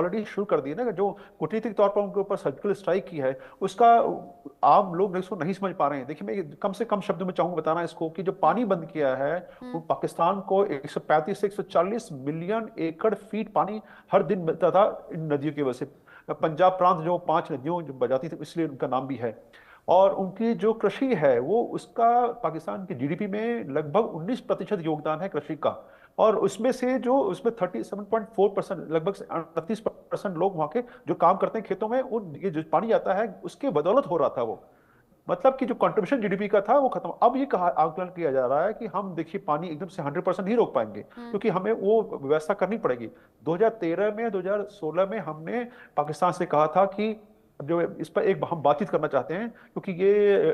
Already शुरू कर दी है ना, जो कूटनीतिक तौर पर उनके ऊपर सर्जिकल स्ट्राइक की है, उसका आम लोग इसको नहीं समझ पा रहे हैं। देखिए, मैं कम से कम शब्दों में चाहूंगा बताना इसको कि जो पानी बंद किया है वो हम्म। पाकिस्तान को 135 से 140 मिलियन एकड़ फीट पानी हर दिन मिलता था इन नदियों की वजह से। पंजाब प्रांत जो 5 नदियों जो बजाती थी, इसलिए उनका नाम भी है। और उनकी जो कृषि है वो, उसका पाकिस्तान की जीडीपी में लगभग 19% योगदान है कृषि का। और उसमें से जो उसमें 37.4%, लगभग 38% लोग वहां के जो काम करते हैं खेतों में, उन ये जो पानी आता है उसके बदौलत हो रहा था वो। मतलब कि जो कंट्रीब्यूशन जीडीपी का था वो खत्म। अब ये कहा आकलन किया जा रहा है कि हम देखिए पानी एकदम से 100% नहीं रोक पाएंगे, हम्म। क्योंकि हमें वो व्यवस्था करनी पड़ेगी। 2013 में, 2016 में हमने पाकिस्तान से कहा था कि जो इस पर एक हम बातचीत करना चाहते हैं, क्योंकि ये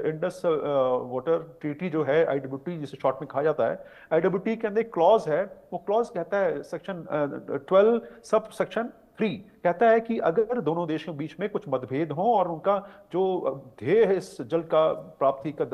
इंडस वाटर ट्रीटी जो है, आईडब्ल्यूटी जिसे शॉर्ट में कहा जाता है, आईडब्ल्यूटी के अंदर एक क्लॉज है। वो क्लॉज कहता है, सेक्शन 12 सब सेक्शन 3 कहता है कि अगर दोनों देशों के बीच में कुछ मतभेद हो और उनका जो ध्येय है इस जल का प्राप्ति का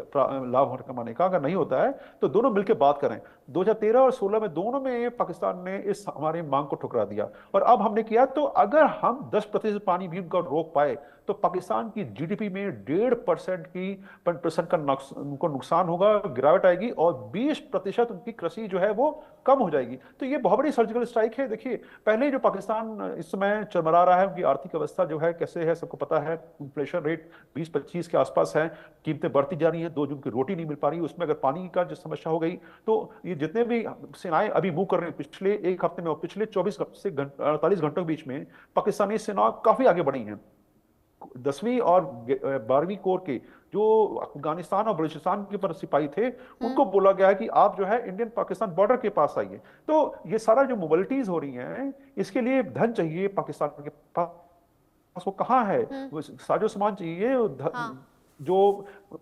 लाभ कमाने का अगर नहीं होता है, तो दोनों मिलकर बात करें। 2013 और 16 में दोनों में पाकिस्तान ने इस हमारी मांग को ठुकरा दिया। और अब हमने किया, तो अगर हम 10% पानी भी उनका रोक पाए तो पाकिस्तान की जीडीपी में 1.5% की परसेंट का उनको नुकसान होगा, गिरावट आएगी, और 20% उनकी कृषि जो है वो कम हो जाएगी। तो ये बहुत बड़ी सर्जिकल स्ट्राइक है। देखिए, पहले जो पाकिस्तान इस समय चरमरा रहा है, उनकी आर्थिक अवस्था जो है कैसे है सबको पता है। इन्फ्लेशन रेट 20-25 के आसपास है, कीमतें बढ़ती जा रही हैं, 2 जून की रोटी नहीं मिल पा रही। उसमें अगर पानी का जो समस्या हो गई, तो ये जितने भी सेनाएं अभी मूव कर रही हैं पिछले एक हफ्ते में और पिछले 24 से 48 घंटों के बीच में, पाकिस्तानी सेना काफी आगे बढ़ी हैं। 10वीं और 12वीं कोर के जो अफगानिस्तान और बलूचिस्तान के पर सिपाही थे, हम्म। उनको बोला गया है कि आप जो है इंडियन पाकिस्तान बॉर्डर के पास आइए। तो ये सारा जो मोबिलिटीज हो रही हैं, इसके लिए धन चाहिए पाकिस्तान के पास। वो कहाँ है? हम्म। वो साजो सामान चाहिए। हाँ। जो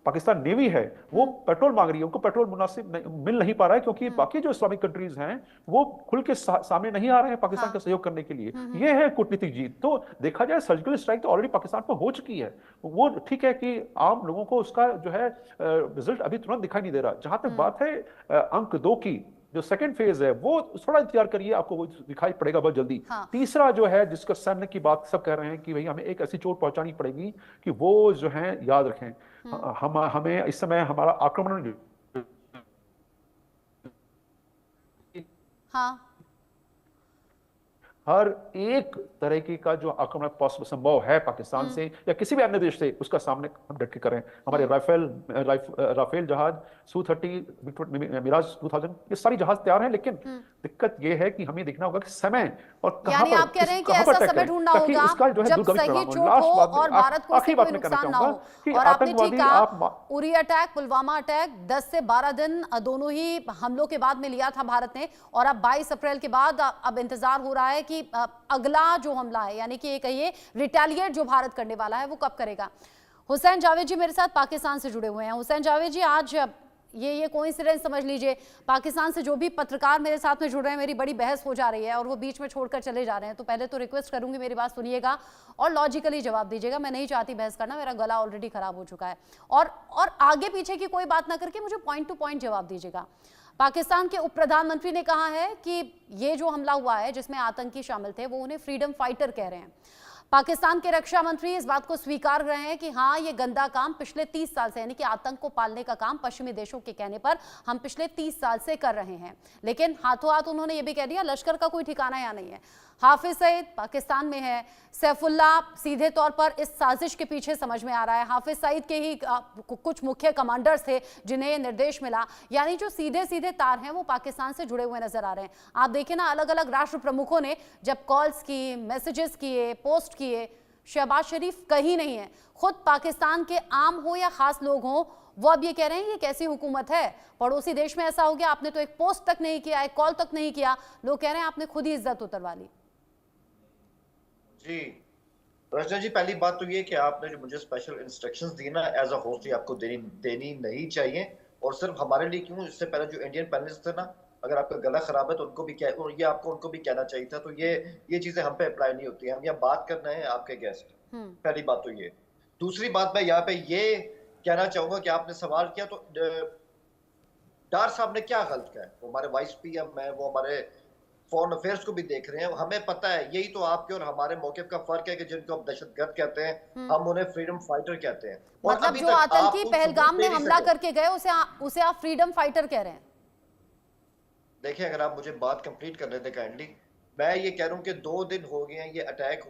पाकिस्तान नेवी है वो हम्म। पेट्रोल मांग रही है, उनको पेट्रोल मुनासिब मिल नहीं पा रहा है, क्योंकि हम्म। बाकी जो इस्लामिक कंट्रीज हैं वो खुल के सामने नहीं आ रहे हैं पाकिस्तान हाँ। का सहयोग करने के लिए। हम्म। ये है कूटनीतिक जीत। तो देखा जाए, सर्जिकल स्ट्राइक तो ऑलरेडी पाकिस्तान पर हो चुकी है। वो ठीक है कि आम लोगों को उसका जो है रिजल्ट अभी तुरंत दिखाई नहीं दे रहा। जहां तक हम्म। बात है अंक 2 की, जो सेकंड फेज है, वो थोड़ा इंतजार करिए, आपको वो दिखाई पड़ेगा बहुत जल्दी। हाँ। तीसरा जो है, जिसका सैन्य की बात सब कह रहे हैं कि भाई हमें एक ऐसी चोट पहुंचानी पड़ेगी कि वो जो है याद रखें। हम्म। हम हमें इस समय हमारा आक्रमण हाँ। हर एक तरीके का जो आक्रमण पॉसिबल संभव है पाकिस्तान हम्म। से या किसी भी अन्य देश से, उसका सामने हम डट के करें। हमारे हम्म। राफेल जहाज, Su-30 मिराज 2000, ये सारी जहाज तैयार हैं। लेकिन हम्म। दिक्कत ये है कि हमें देखना होगा कि समय और यानी आप कह रहे हैं कि कहां पर ऐसा अटैक समय करें, ढूंढना ताकि होगा उसका जो है जब दूरगामी सही परिणाम हो। चोट हो लास्ट बात में और भारत को उससे आखिरी बात कोई में कहना नुकसान ना चाहूंगा हो। कि और आपने ठीक आतंकवादी कहा, आप उरी अटैक, पुलवामा अटैक 10 से 12 दिन दोनों ही हमलों के बाद में लिया था भारत ने, और अब 22 अप्रैल के बाद अब इंतजार हो रहा है कि अगला जो हमला है, यानी कि ये कहिए रिटेलिएट जो भारत करने वाला है, वो कब करेगा। हुसैन जावेद जी मेरे साथ पाकिस्तान से जुड़े हुए हैं। हुसैन जावेद जी, आज ये कोइंसिडेंस समझ लीजिए, पाकिस्तान से जो भी पत्रकार मेरे साथ में जुड़ रहे हैं, मेरी बड़ी बहस हो जा रही है और वो बीच में छोड़कर चले जा रहे हैं। तो पहले तो रिक्वेस्ट करूंगी, मेरी बात सुनिएगा और लॉजिकली जवाब दीजिएगा। मैं नहीं चाहती बहस करना, मेरा गला ऑलरेडी खराब हो चुका है। और आगे पीछे की कोई बात ना करके मुझे पॉइंट टू पॉइंट जवाब दीजिएगा। पाकिस्तान के उप प्रधानमंत्री ने कहा है कि ये जो हमला हुआ है जिसमें आतंकी शामिल थे, वो उन्हें फ्रीडम फाइटर कह रहे हैं। पाकिस्तान के रक्षा मंत्री इस बात को स्वीकार रहे हैं कि हाँ, ये गंदा काम पिछले 30 साल से, यानी कि आतंक को पालने का काम पश्चिमी देशों के कहने पर हम पिछले 30 साल से कर रहे हैं। लेकिन हाथों हाथ उन्होंने ये भी कह दिया, लश्कर का कोई ठिकाना यहाँ नहीं है। हाफिज सईद पाकिस्तान में है, सैफुल्लाह सीधे तौर पर इस साजिश के पीछे समझ में आ रहा है। हाफिज सईद के ही कुछ मुख्य कमांडर्स थे जिन्हें निर्देश मिला, यानी जो सीधे सीधे तार हैं वो पाकिस्तान से जुड़े हुए नजर आ रहे हैं। आप देखिए ना, अलग अलग राष्ट्र प्रमुखों ने जब कॉल्स की, मैसेजेस किए, पोस्ट किए, शहबाज शरीफ कहीं नहीं है। खुद पाकिस्तान के आम हो या खास लोग हों, वो अब ये कह रहे हैं ये कैसी हुकूमत है, पड़ोसी देश में ऐसा हो गया, आपने तो एक पोस्ट तक नहीं किया, एक कॉल तक नहीं किया। लोग कह रहे हैं आपने खुद ही इज्जत उतरवा ली। जी रचना जी, पहली बात तो ये कि आपने जो मुझे स्पेशल इंस्ट्रक्शंस दी ना, एज अ होस्ट ही आपको देनी नहीं चाहिए। और सिर्फ हमारे लिए क्यों, इससे पहले जो इंडियन पैनलिस्ट थे ना, अगर आपका गला खराब है तो उनको भी उनको भी कहना चाहिए था। तो ये चीजें हम पे अप्लाई नहीं होती है। हम यहाँ बात करना है आपके गेस्ट। पहली बात तो ये। दूसरी बात, मैं यहाँ पे ये कहना चाहूंगा कि आपने सवाल किया तो डार साहब ने क्या गलत किया है? वो हमारे वाइस पीएम है, वो हमारे फॉरेन अफेयर्स को भी देख रहे हैं। हमें पता है, यही तो आपके और हमारे मौक़िफ़ का फर्क है कि जिनको आप दहशतगर्द कहते हैं, हम उन्हें फ्रीडम फाइटर कहते हैं। और मतलब अभी जो तक आप आतंकी उन पहलगाम सबूत में दे नहीं हमला सके। करके गए उसे आप फ्रीडम फाइटर कह रहे हैं? देखिए, अगर आप मुझे बात कंप्लीट करने दें काइंडली, मैं ये कह रहा हूँ कि 2 दिन हो गए हैं ये अटैक